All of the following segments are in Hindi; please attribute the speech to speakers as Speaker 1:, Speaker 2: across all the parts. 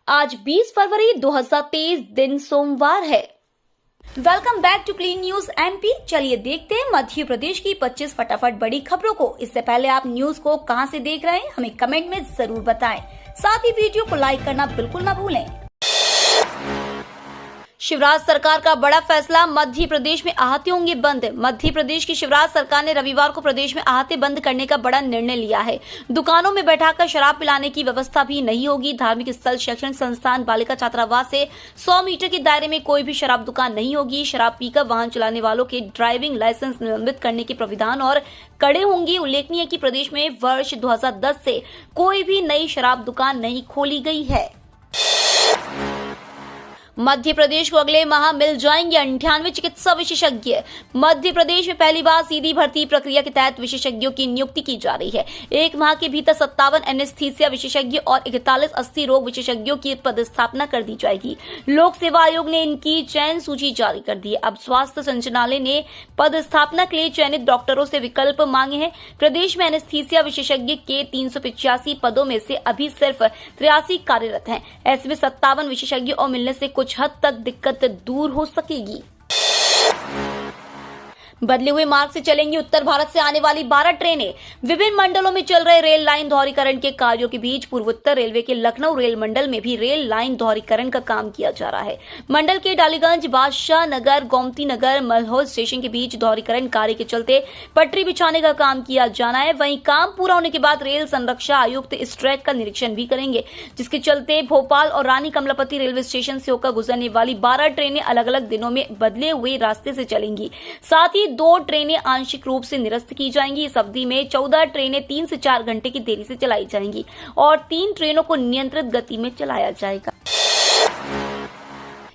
Speaker 1: आज 20 फरवरी 2023 दिन सोमवार है। Welcome back to Clean News MP. चलिए देखते हैं मध्य प्रदेश की 25 फटाफट बड़ी खबरों को। इससे पहले आप न्यूज को कहां से देख रहे हैं हमें कमेंट में जरूर बताएं। साथ ही वीडियो को लाइक करना बिल्कुल ना भूलें। शिवराज सरकार का बड़ा फैसला, मध्य प्रदेश में आहते होंगे बंद। मध्य प्रदेश की शिवराज सरकार ने रविवार को प्रदेश में आहते बंद करने का बड़ा निर्णय लिया है। दुकानों में बैठाकर शराब पिलाने की व्यवस्था भी नहीं होगी। धार्मिक स्थल, शैक्षणिक संस्थान, बालिका छात्रावास से 100 मीटर के दायरे में कोई भी शराब दुकान नहीं होगी। शराब पीकर वाहन चलाने वालों के ड्राइविंग लाइसेंस निलंबित करने के प्रावधान और कड़े होंगे। उल्लेखनीय है कि प्रदेश में वर्ष 2010 से कोई भी नई शराब दुकान नहीं खोली गई है। मध्य प्रदेश को अगले माह मिल जाएंगे 98 चिकित्सा विशेषज्ञ। मध्य प्रदेश में पहली बार सीधी भर्ती प्रक्रिया के तहत विशेषज्ञों की नियुक्ति की जा रही है। एक माह के भीतर 57 एनेस्थीसिया विशेषज्ञ और 41 अस्थि रोग विशेषज्ञों की पदस्थापना कर दी जाएगी। लोक सेवा आयोग ने इनकी चयन सूची जारी कर दी है। अब स्वास्थ्य संचालनालय ने पदस्थापना के लिए चयनित डॉक्टरों से विकल्प मांगे हैं। प्रदेश में एनेस्थीसिया विशेषज्ञ के 385 पदों में से अभी सिर्फ 83 कार्यरत हैं। ऐसे में 57 विशेषज्ञ और मिलने से कुछ हद तक दिक्कत दूर हो सकेगी। बदले हुए मार्ग से चलेंगी उत्तर भारत से आने वाली 12 ट्रेनें। विभिन्न मंडलों में चल रहे रेल लाइन दोहरीकरण के कार्यों के बीच पूर्वोत्तर रेलवे के लखनऊ रेल मंडल में भी रेल लाइन दोहरीकरण का काम किया जा रहा है। मंडल के डालीगंज, बादशाह नगर, गोमती नगर, मलहौद स्टेशन के बीच दोहरीकरण कार्य के चलते पटरी बिछाने का काम किया जाना है। वहीं काम पूरा होने के बाद रेल संरक्षा आयुक्त इस ट्रैक का निरीक्षण भी करेंगे, जिसके चलते भोपाल और रानी कमलापति रेलवे स्टेशन से होकर गुजरने वाली 12 ट्रेनें अलग अलग दिनों में बदले हुए रास्ते से चलेंगी। साथ ही 2 ट्रेनें आंशिक रूप से निरस्त की जाएंगी। इस अवधि में 14 ट्रेनें 3 से 4 घंटे की देरी से चलाई जाएंगी और 3 ट्रेनों को नियंत्रित गति में चलाया जाएगा।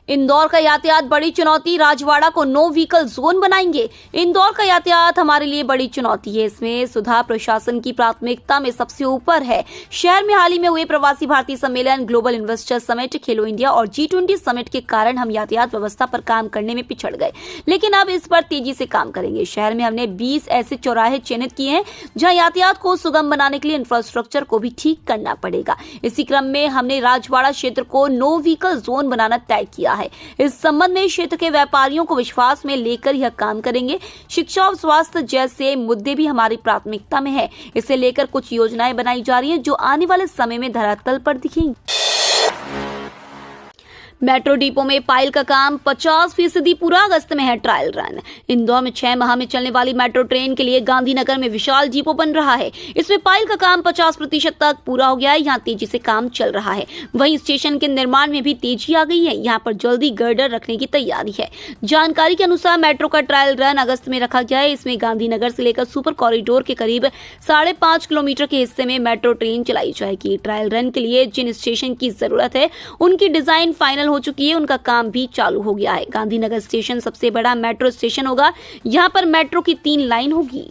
Speaker 1: इंदौर का यातायात बड़ी चुनौती, राजवाड़ा को नो व्हीकल जोन बनाएंगे। इंदौर का यातायात हमारे लिए बड़ी चुनौती है। इसमें सुधार प्रशासन की प्राथमिकता में सबसे ऊपर है। शहर में हाल ही में हुए प्रवासी भारतीय सम्मेलन, ग्लोबल इन्वेस्टर समिट, खेलो इंडिया और G20 समिट के कारण हम यातायात व्यवस्था पर काम करने में पिछड़ गए, लेकिन अब इस पर तेजी से काम करेंगे। शहर में हमने 20 ऐसे चौराहे चिन्हित किए हैं जहाँ यातायात को सुगम बनाने के लिए इंफ्रास्ट्रक्चर को भी ठीक करना पड़ेगा। इसी क्रम में हमने राजवाड़ा क्षेत्र को नो व्हीकल जोन बनाना तय किया है। इस संबंध में क्षेत्र के व्यापारियों को विश्वास में लेकर यह काम करेंगे। शिक्षा और स्वास्थ्य जैसे मुद्दे भी हमारी प्राथमिकता में है। इसे लेकर कुछ योजनाएं बनाई जा रही हैं जो आने वाले समय में धरातल पर दिखेंगी। मेट्रो डिपो में पाइल का काम 50% पूरा, अगस्त में है ट्रायल रन। इंदौर में 6 माह में चलने वाली मेट्रो ट्रेन के लिए गांधीनगर में विशाल डिपो बन रहा है। इसमें पाइल का काम 50% तक पूरा हो गया है। यहाँ तेजी से काम चल रहा है। वहीं स्टेशन के निर्माण में भी तेजी आ गई है। यहाँ पर जल्दी गर्डर रखने की तैयारी है। जानकारी के अनुसार मेट्रो का ट्रायल रन अगस्त में रखा गया है। इसमें गांधीनगर से लेकर सुपर कॉरिडोर के करीब 5.5 किलोमीटर के हिस्से में मेट्रो ट्रेन चलाई जाएगी। ट्रायल रन के लिए जिन स्टेशन की जरूरत है उनकी डिजाइन फाइनल हो चुकी है, उनका काम भी चालू हो गया है। गांधीनगर स्टेशन सबसे बड़ा मेट्रो स्टेशन होगा। यहाँ पर मेट्रो की 3 लाइन होगी।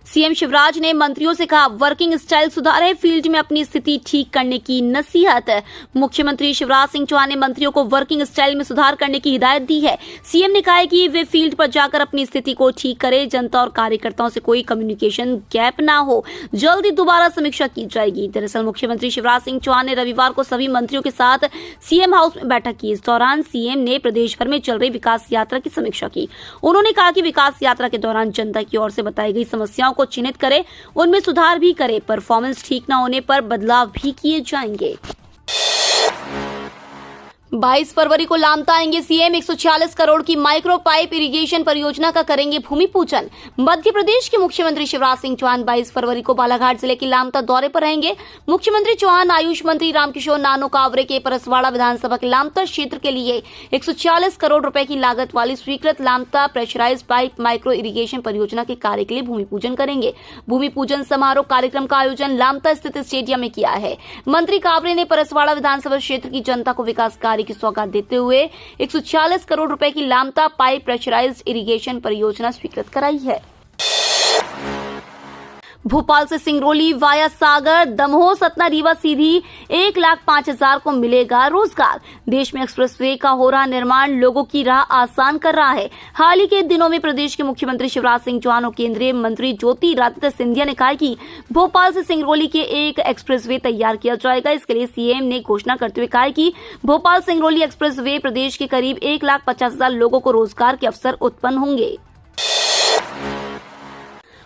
Speaker 1: सीएम शिवराज ने मंत्रियों से कहा, वर्किंग स्टाइल सुधारें, फील्ड में अपनी स्थिति ठीक करने की नसीहत। मुख्यमंत्री शिवराज सिंह चौहान ने मंत्रियों को वर्किंग स्टाइल में सुधार करने की हिदायत दी है। सीएम ने कहा है कि वे फील्ड पर जाकर अपनी स्थिति को ठीक करें। जनता और कार्यकर्ताओं से कोई कम्युनिकेशन गैप ना हो, जल्दी दोबारा समीक्षा की जाएगी। दरअसल मुख्यमंत्री शिवराज सिंह चौहान ने रविवार को सभी मंत्रियों के साथ सीएम हाउस में बैठक की। इस दौरान सीएम ने प्रदेश भर में चल रही विकास यात्रा की समीक्षा की। उन्होंने कहा कि विकास यात्रा के दौरान जनता की ओर से बताई गई समस्याओं को चिन्हित करें, उनमें सुधार भी करें। परफॉर्मेंस ठीक न होने पर बदलाव भी किए जाएंगे। 22 फरवरी को लामता आएंगे सीएम। 146 करोड़ की माइक्रो पाइप इरिगेशन परियोजना का करेंगे भूमि पूजन। मध्य प्रदेश के मुख्यमंत्री शिवराज सिंह चौहान 22 फरवरी को बालाघाट जिले के लामता दौरे पर रहेंगे। मुख्यमंत्री चौहान आयुष मंत्री रामकिशोर नानो कावरे के परसवाड़ा विधानसभा के लामता क्षेत्र के लिए 146 करोड़ रुपए की लागत वाली स्वीकृत Lamta pressurized pipe micro irrigation परियोजना के कार्य के लिए भूमि पूजन करेंगे। भूमि पूजन समारोह कार्यक्रम का आयोजन लामता स्थित स्टेडियम में किया है। मंत्री कावरे ने परसवाड़ा विधानसभा क्षेत्र की जनता को विकास कार्य की सौगात देते हुए 146 करोड़ रुपए की लामता पाइप प्रेशराइज्ड इरिगेशन परियोजना स्वीकृत कराई है।
Speaker 2: भोपाल से सिंगरौली वाया सागर, दमोह, सतना, रीवा सीधी 1,05,000 को मिलेगा रोजगार। देश में एक्सप्रेसवे का हो रहा निर्माण लोगों की राह आसान कर रहा है। हाल ही के दिनों में प्रदेश के मुख्यमंत्री शिवराज सिंह चौहान और केंद्रीय मंत्री ज्योतिरादित्य सिंधिया ने कहा कि भोपाल से सिंगरौली के एक एक्सप्रेसवे तैयार किया जाएगा। इसके लिए सीएम ने घोषणा करते हुए कहा कि भोपाल सिंगरौली एक्सप्रेसवे प्रदेश के करीब 1,50,000 लोगों को रोजगार के अवसर उत्पन्न होंगे।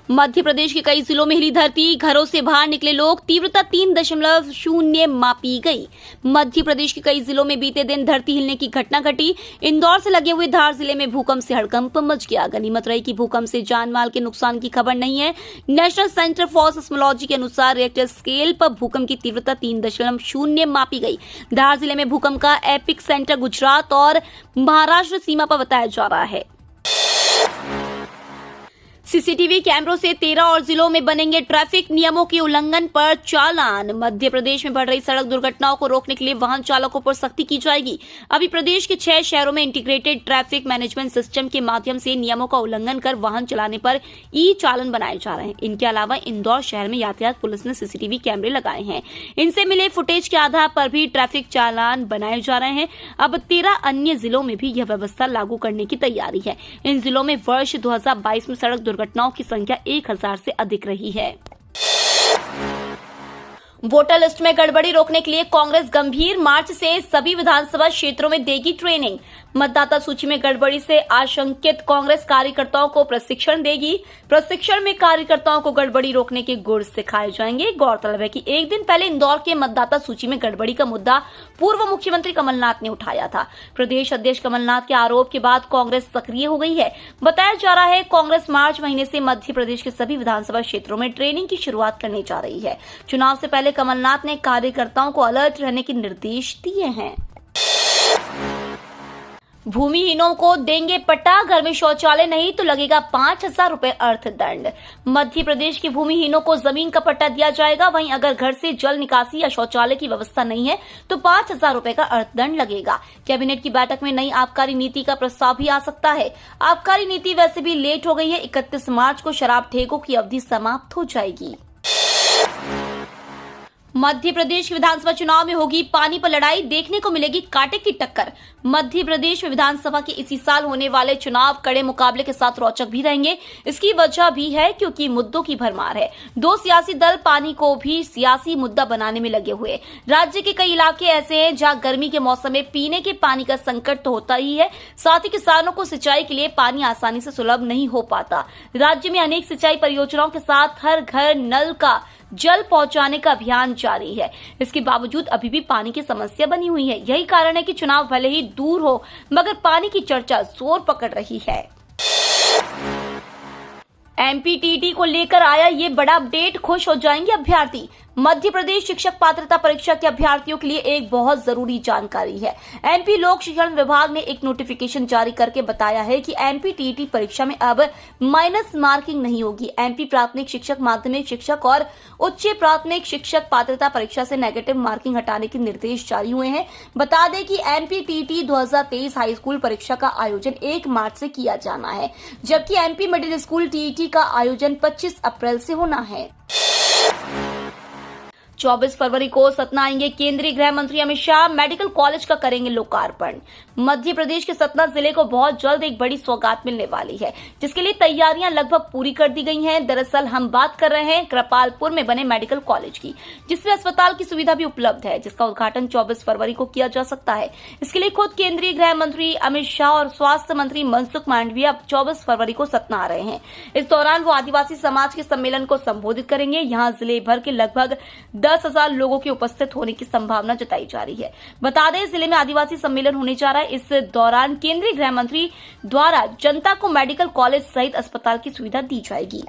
Speaker 2: मध्य प्रदेश के कई जिलों में हिली धरती, घरों से बाहर निकले लोग, तीव्रता 3.0 मापी गई। मध्य प्रदेश के कई जिलों में बीते दिन धरती हिलने की घटना घटी। इंदौर से लगे हुए धार जिले में भूकंप से हड़कंप मच गया। गनीमत रही कि भूकंप से जान माल के नुकसान की खबर नहीं है। नेशनल सेंटर फॉर सिस्मोलॉजी के अनुसार रिएक्टर स्केल पर भूकंप की तीव्रता 3.0 मापी गई। धार जिले में भूकंप का एपिक सेंटर गुजरात और महाराष्ट्र सीमा पर बताया जा रहा है। सीसीटीवी कैमरों से 13 और जिलों में बनेंगे ट्रैफिक नियमों के उल्लंघन पर चालान। मध्य प्रदेश में बढ़ रही सड़क दुर्घटनाओं को रोकने के लिए वाहन चालकों पर सख्ती की जाएगी। अभी प्रदेश के 6 शहरों में इंटीग्रेटेड ट्रैफिक मैनेजमेंट सिस्टम के माध्यम से नियमों का उल्लंघन कर वाहन चलाने पर ई चालान बनाए जा रहे हैं। इनके अलावा इंदौर शहर में यातायात पुलिस ने सीसीटीवी कैमरे लगाए हैं। इनसे मिले फुटेज के आधार पर भी ट्रैफिक चालान बनाए जा रहे हैं। अब 13 अन्य जिलों में भी यह व्यवस्था लागू करने की तैयारी है। इन जिलों में वर्ष 2022 में सड़क घटनाओं की संख्या 1000 से अधिक रही है। वोटर लिस्ट में गड़बड़ी रोकने के लिए कांग्रेस गंभीर, मार्च से सभी विधानसभा क्षेत्रों में देगी ट्रेनिंग। मतदाता सूची में गड़बड़ी से आशंकित कांग्रेस कार्यकर्ताओं को प्रशिक्षण देगी। प्रशिक्षण में कार्यकर्ताओं को गड़बड़ी रोकने के गुर सिखाए जाएंगे। गौरतलब है कि एक दिन पहले इंदौर के मतदाता सूची में गड़बड़ी का मुद्दा पूर्व मुख्यमंत्री कमलनाथ ने उठाया था। प्रदेश अध्यक्ष कमलनाथ के आरोप के बाद कांग्रेस सक्रिय हो गई है। बताया जा रहा है कांग्रेस मार्च महीने से मध्य प्रदेश के सभी विधानसभा क्षेत्रों में ट्रेनिंग की शुरुआत करने जा रही है। चुनाव से पहले कमलनाथ ने कार्यकर्ताओं को अलर्ट रहने के निर्देश दिए हैं। भूमिहीनों को देंगे पट्टा, घर में शौचालय नहीं तो लगेगा 5,000 रुपए अर्थदंड। मध्य प्रदेश के भूमिहीनों को जमीन का पट्टा दिया जाएगा। वहीं अगर घर से जल निकासी या शौचालय की व्यवस्था नहीं है तो 5,000 रुपए का अर्थदंड लगेगा। कैबिनेट की बैठक में नई आबकारी नीति का प्रस्ताव भी आ सकता है। आबकारी नीति वैसे भी लेट हो गई है। 31 मार्च को शराब ठेकों की अवधि समाप्त हो जाएगी। मध्य प्रदेश विधानसभा चुनाव में होगी पानी पर लड़ाई, देखने को मिलेगी कांटे की टक्कर। मध्य प्रदेश में विधानसभा के इसी साल होने वाले चुनाव कड़े मुकाबले के साथ रोचक भी रहेंगे। इसकी वजह भी है क्योंकि मुद्दों की भरमार है। 2 सियासी दल पानी को भी सियासी मुद्दा बनाने में लगे हुए। राज्य के कई इलाके ऐसे हैं जहां गर्मी के मौसम में पीने के पानी का संकट तो होता ही है, साथ ही किसानों को सिंचाई के लिए पानी आसानी से सुलभ नहीं हो पाता। राज्य में अनेक सिंचाई परियोजनाओं के साथ हर घर नल का जल पहुंचाने का अभियान जारी है। इसके बावजूद अभी भी पानी की समस्या बनी हुई है। यही कारण है कि चुनाव भले ही दूर हो मगर पानी की चर्चा जोर पकड़ रही है। एमपीटीटी को लेकर आया ये बड़ा अपडेट, खुश हो जाएंगे अभ्यर्थी। मध्य प्रदेश शिक्षक पात्रता परीक्षा के अभ्यर्थियों के लिए एक बहुत जरूरी जानकारी है। एमपी लोक शिक्षण विभाग ने एक नोटिफिकेशन जारी करके बताया है कि एमपीटीटी परीक्षा में अब माइनस मार्किंग नहीं होगी। एमपी प्राथमिक शिक्षक, माध्यमिक शिक्षक और उच्च प्राथमिक शिक्षक पात्रता परीक्षा से नेगेटिव मार्किंग हटाने के निर्देश जारी हुए हैं। बता दें कि एमपीटीटी 2023 हाई स्कूल परीक्षा का आयोजन 1 मार्च से किया जाना है, जबकि एमपी मिडिल स्कूल टीईटी का आयोजन 25 अप्रैल से होना है। 24 फरवरी को सतना आएंगे केंद्रीय गृह मंत्री अमित शाह, मेडिकल कॉलेज का करेंगे लोकार्पण। मध्य प्रदेश के सतना जिले को बहुत जल्द एक बड़ी सौगात मिलने वाली है, जिसके लिए तैयारियां लगभग पूरी कर दी गई हैं। दरअसल हम बात कर रहे हैं कृपालपुर में बने मेडिकल कॉलेज की, जिसमें अस्पताल की सुविधा भी उपलब्ध है, जिसका उद्घाटन 24 फरवरी को किया जा सकता है। इसके लिए खुद केंद्रीय गृह मंत्री अमित शाह और स्वास्थ्य मंत्री मनसुख मांडविया अब 24 फरवरी को सतना आ रहे हैं। इस दौरान वो आदिवासी समाज के सम्मेलन को संबोधित करेंगे। यहाँ जिले भर के लगभग 10,000 लोगों के उपस्थित होने की संभावना जताई जा रही है। बता दें जिले में आदिवासी सम्मेलन होने जा रहा है। इस दौरान केंद्रीय गृह मंत्री द्वारा जनता को मेडिकल कॉलेज सहित अस्पताल की सुविधा दी जाएगी।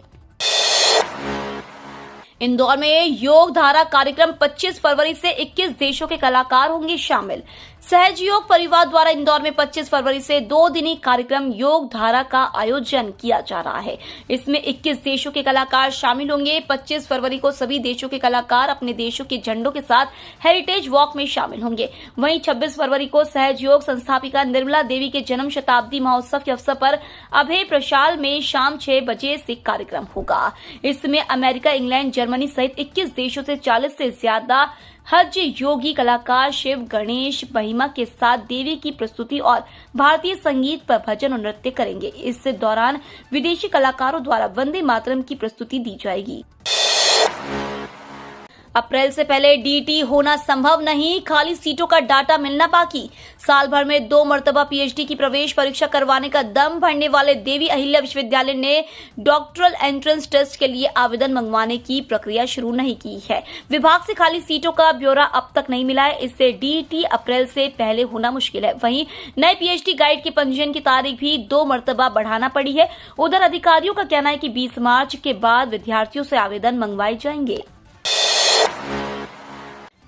Speaker 2: इंदौर में योग धारा कार्यक्रम 25 फरवरी से 21 देशों के कलाकार होंगे शामिल। सहज योग परिवार द्वारा इंदौर में 25 फरवरी से 2 दिनी कार्यक्रम योग धारा का आयोजन किया जा रहा है। इसमें 21 देशों के कलाकार शामिल होंगे। 25 फरवरी को सभी देशों के कलाकार अपने देशों के झंडों के साथ हेरिटेज वॉक में शामिल होंगे। वहीं 26 फरवरी को सहज योग संस्थापिका निर्मला देवी के जन्म शताब्दी महोत्सव के अवसर पर अभय प्रशाल में शाम 6 बजे से कार्यक्रम होगा। इसमें अमेरिका, इंग्लैंड, जर्मनी सहित 21 देशों से 40 से ज्यादा हज योगी कलाकार शिव गणेश महिमा के साथ देवी की प्रस्तुति और भारतीय संगीत पर भजन और नृत्य करेंगे। इस दौरान विदेशी कलाकारों द्वारा वंदे मातरम की प्रस्तुति दी जाएगी। अप्रैल से पहले डीटी होना संभव नहीं, खाली सीटों का डाटा मिलना बाकी। साल भर में 2 मर्तबा पीएचडी की प्रवेश परीक्षा करवाने का दम भरने वाले देवी अहिल्या विश्वविद्यालय ने डॉक्टरल एंट्रेंस टेस्ट के लिए आवेदन मंगवाने की प्रक्रिया शुरू नहीं की है। विभाग से खाली सीटों का ब्यौरा अब तक नहीं मिला है। इससे डीटी अप्रैल से पहले होना मुश्किल है। वहीं नए पीएचडी गाइड के पंजीयन की तारीख भी 2 मर्तबा बढ़ाना पड़ी है। उधर अधिकारियों का कहना है कि 20 मार्च के बाद विद्यार्थियों से आवेदन मंगवाए जाएंगे।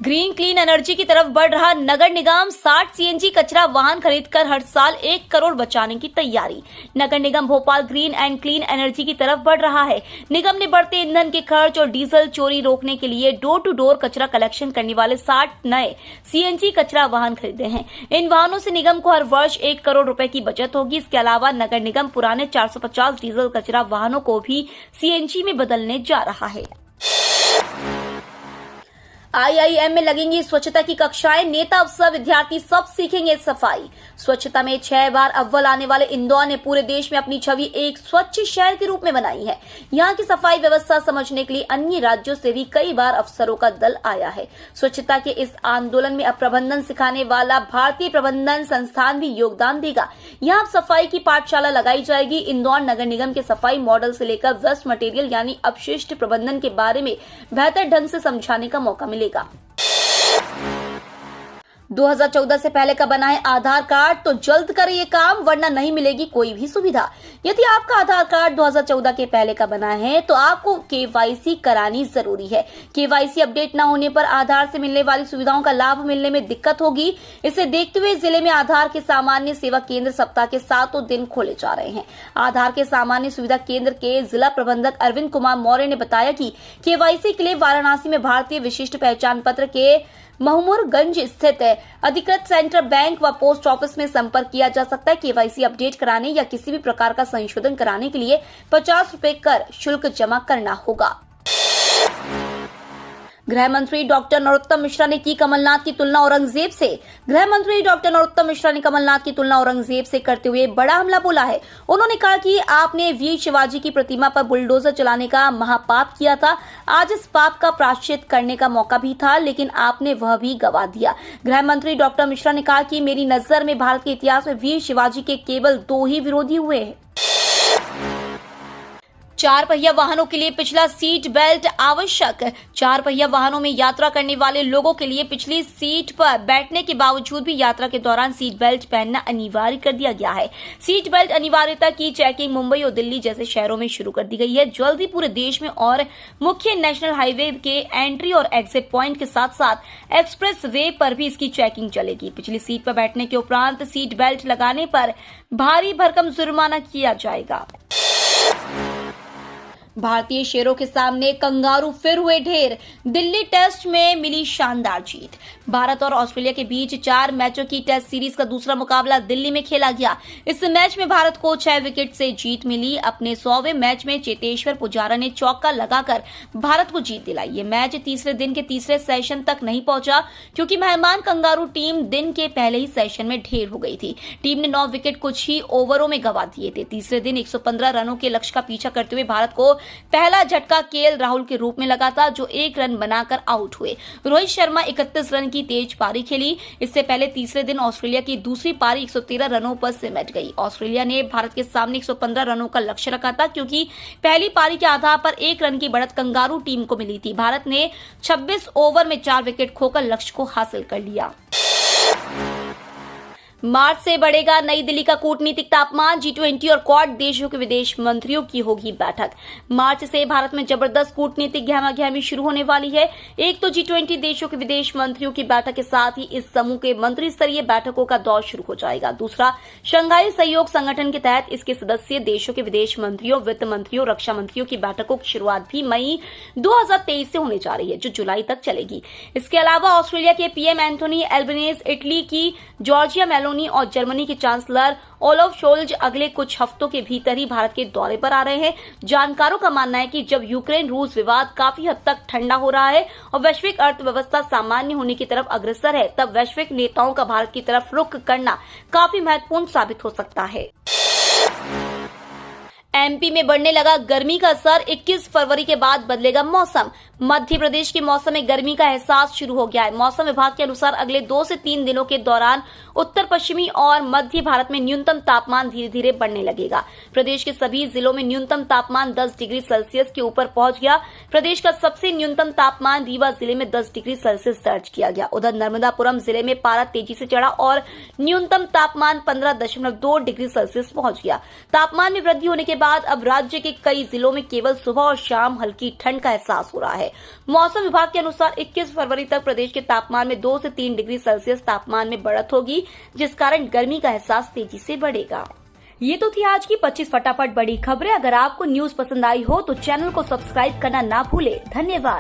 Speaker 2: ग्रीन क्लीन एनर्जी की तरफ बढ़ रहा नगर निगम 60 सीएनजी कचरा वाहन खरीदकर हर साल 1 करोड़ बचाने की तैयारी। नगर निगम Bhopal green and clean energy की तरफ बढ़ रहा है। निगम ने बढ़ते ईंधन के खर्च और डीजल चोरी रोकने के लिए डोर टू डोर कचरा कलेक्शन करने वाले 60 नए सीएनजी कचरा वाहन खरीदे हैं। इन वाहनों से निगम को हर वर्ष 1 करोड़ रुपए की बचत होगी। इसके अलावा नगर निगम पुराने 450 डीजल कचरा वाहनों को भी सीएनजी में बदलने जा रहा है। आईआईएम में लगेंगी स्वच्छता की कक्षाएं, नेता अफसर विद्यार्थी सब सीखेंगे सफाई। स्वच्छता में 6 बार अव्वल आने वाले इंदौर ने पूरे देश में अपनी छवि एक स्वच्छ शहर के रूप में बनाई है। यहाँ की सफाई व्यवस्था समझने के लिए अन्य राज्यों से भी कई बार अफसरों का दल आया है। स्वच्छता के इस आंदोलन में अब प्रबंधन सिखाने वाला भारतीय प्रबंधन संस्थान भी योगदान देगा। यहाँ सफाई की पाठशाला लगाई जाएगी। इंदौर नगर निगम के सफाई मॉडल से लेकर वेस्ट मटेरियल यानी अपशिष्ट प्रबंधन के बारे में बेहतर ढंग से समझाने का मौका मिलेगा। 2014 से पहले का बना है आधार कार्ड तो जल्द करें ये काम, वरना नहीं मिलेगी कोई भी सुविधा। यदि आपका आधार कार्ड 2014 के पहले का बना है तो आपको केवाईसी करानी जरूरी है। केवाईसी अपडेट न होने पर आधार से मिलने वाली सुविधाओं का लाभ मिलने में दिक्कत होगी। इसे देखते हुए जिले में आधार के सामान्य सेवा केंद्र सप्ताह के 7 दिन खोले जा रहे हैं। आधार के सामान्य सुविधा केंद्र के जिला प्रबंधक अरविंद कुमार मौर्य ने बताया कि केवाईसी के लिए वाराणसी में भारतीय विशिष्ट पहचान पत्र के महमूरगंज स्थित अधिकृत सेंट्रल बैंक व पोस्ट ऑफिस में संपर्क किया जा सकता है। केवाईसी अपडेट कराने या किसी भी प्रकार का संशोधन कराने के लिए 50 रुपए कर शुल्क जमा करना होगा। गृह मंत्री डॉक्टर नरोत्तम मिश्रा ने की कमलनाथ की तुलना औरंगजेब से। गृह मंत्री डॉक्टर नरोत्तम मिश्रा ने कमलनाथ की तुलना औरंगजेब से करते हुए बड़ा हमला बोला है। उन्होंने कहा कि आपने वीर शिवाजी की प्रतिमा पर बुलडोजर चलाने का महापाप किया था। आज इस पाप का प्रायश्चित करने का मौका भी था, लेकिन आपने वह भी गवा दिया। गृह मंत्री डॉक्टर मिश्रा ने कहा कि मेरी नजर में भारत के इतिहास में वीर शिवाजी के केवल 2 ही विरोधी हुए हैं। 4 पहिया वाहनों के लिए पिछला सीट बेल्ट आवश्यक। 4 पहिया वाहनों में यात्रा करने वाले लोगों के लिए पिछली सीट पर बैठने के बावजूद भी यात्रा के दौरान सीट बेल्ट पहनना अनिवार्य कर दिया गया है। सीट बेल्ट अनिवार्यता की चेकिंग मुंबई और दिल्ली जैसे शहरों में शुरू कर दी गई है। जल्द ही पूरे देश में और मुख्य नेशनल हाईवे के एंट्री और एग्जिट पॉइंट के साथ साथ एक्सप्रेस वे पर भी इसकी चेकिंग चलेगी। पिछली सीट पर बैठने के उपरांत सीट बेल्ट लगाने पर भारी भरकम जुर्माना किया जाएगा। भारतीय शेरों के सामने कंगारू फिर हुए ढेर। दिल्ली टेस्ट में मिली शानदार जीत। भारत और ऑस्ट्रेलिया के बीच 4 मैचों की टेस्ट सीरीज का दूसरा मुकाबला दिल्ली में खेला गया। इस मैच में भारत को 6 विकेट से जीत मिली। अपने 100वें मैच में चेतेश्वर पुजारा ने चौका लगाकर भारत को जीत दिलाई। ये मैच तीसरे दिन के तीसरे सेशन तक नहीं पहुंचा क्योंकि मेहमान कंगारू टीम दिन के पहले ही सेशन में ढेर हो गई थी। टीम ने 9 विकेट कुछ ही ओवरों में गंवा दिए थे। तीसरे दिन 115 रनों के लक्ष्य का पीछा करते हुए भारत को पहला झटका केएल राहुल के रूप में लगा था, जो 1 रन बनाकर आउट हुए। रोहित शर्मा 31 रन की तेज पारी खेली। इससे पहले तीसरे दिन ऑस्ट्रेलिया की दूसरी पारी 113 रनों पर सिमट गई। ऑस्ट्रेलिया ने भारत के सामने 115 रनों का लक्ष्य रखा था क्योंकि पहली पारी के आधार पर 1 रन की बढ़त कंगारू टीम को मिली थी। भारत ने 26 ओवर में 4 विकेट खोकर लक्ष्य को हासिल कर लिया। मार्च से बढ़ेगा नई दिल्ली का कूटनीतिक तापमान। G20 और क्वाड देशों के विदेश मंत्रियों की होगी बैठक। मार्च से भारत में जबरदस्त कूटनीतिक गहमागहमी शुरू होने वाली है। एक तो G20 देशों के विदेश मंत्रियों की बैठक के साथ ही इस समूह के मंत्री स्तरीय बैठकों का दौर शुरू हो जाएगा। दूसरा, शंघाई सहयोग संगठन के तहत इसके सदस्य देशों के विदेश मंत्रियों, वित्त मंत्रियों, रक्षा मंत्रियों की बैठकों की शुरुआत भी मई 2023 से होने जा रही है, जो जुलाई तक चलेगी। इसके अलावा ऑस्ट्रेलिया के पीएम एंथोनी एल्बनीज, इटली की जॉर्जिया मेलोनी और जर्मनी के चांसलर ओलाफ शोल्ज अगले कुछ हफ्तों के भीतर ही भारत के दौरे पर आ रहे हैं। जानकारों का मानना है कि जब यूक्रेन रूस विवाद काफी हद तक ठंडा हो रहा है और वैश्विक अर्थव्यवस्था सामान्य होने की तरफ अग्रसर है, तब वैश्विक नेताओं का भारत की तरफ रुख करना काफी महत्वपूर्ण साबित हो सकता है। एमपी में बढ़ने लगा गर्मी का असर। 21 फरवरी के बाद बदलेगा मौसम। मध्य प्रदेश के मौसम में गर्मी का एहसास शुरू हो गया है। मौसम विभाग के अनुसार अगले 2 से 3 दिनों के दौरान उत्तर पश्चिमी और मध्य भारत में न्यूनतम तापमान धीरे धीरे बढ़ने लगेगा। प्रदेश के सभी जिलों में न्यूनतम तापमान 10 डिग्री सेल्सियस के ऊपर पहुंच गया। प्रदेश का सबसे न्यूनतम तापमान रीवा जिले में 10 डिग्री सेल्सियस दर्ज किया गया। उधर नर्मदापुरम जिले में पारा तेजी से चढ़ा और न्यूनतम तापमान 15.2 डिग्री सेल्सियस पहुंच गया। तापमान में वृद्धि होने के बाद अब राज्य के कई जिलों में केवल सुबह और शाम हल्की ठंड का एहसास हो रहा है। मौसम विभाग के अनुसार 21 फरवरी तक प्रदेश के तापमान में 2 से 3 डिग्री सेल्सियस तापमान में बढ़त होगी, जिस कारण गर्मी का एहसास तेजी से बढ़ेगा। ये तो थी आज की 25 फटाफट बड़ी खबरें। अगर आपको न्यूज पसंद आई हो तो चैनल को सब्सक्राइब करना ना भूले। धन्यवाद।